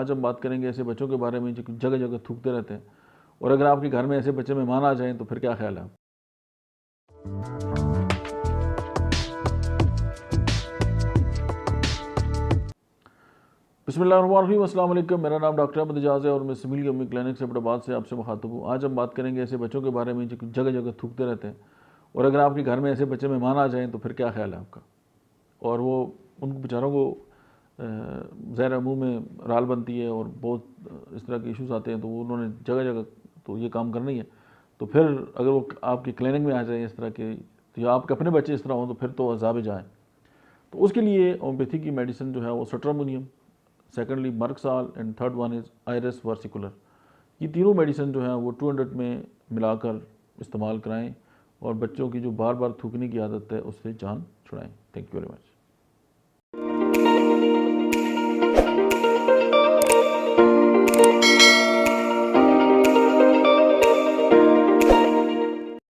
आज हम बात करेंगे ऐसे बच्चों के बारे में जो कि जगह जगह थूकते रहते हैं, और अगर आपके घर में ऐसे बच्चे मेहमान आ जाएं तो फिर क्या ख्याल है आप? बिस्मिल्लाहिर्रहमानिर्रहीम, अस्सलाम वालेकुम। मेरा नाम डॉक्टर अहमद एजाज है और मैं सिविल गमी क्लिनिक से फटाबाद से आपसे मुखातब हूँ। आज हम बात करेंगे ऐसे बच्चों के बारे में जो कि जगह जगह थूकते रहते हैं, और अगर आपके घर में ऐसे बच्चे मेहमान आ जाएं तो फिर क्या ख्याल है आपका? और वो उनको बेचारों को ज़हर मुँह में राल बनती है और बहुत इस तरह के इश्यूज़ आते हैं, तो वो उन्होंने जगह जगह तो ये काम करना ही है। तो फिर अगर वो आपकी क्लिनिक में आ जाए इस तरह के, तो या आपके अपने बच्चे इस तरह हों, तो फिर तो अज़ाब जाएँ। तो उसके लिए होम्योपैथी की मेडिसिन जो है वो stramonium, secondly merc sol and third one is iris versicolor. ये तीनों मेडिसिन जो है वो 200 में मिलाकर इस्तेमाल कराएं और बच्चों की जो बार बार थूकने की आदत है उससे जान छुड़ाएं। Thank you very much.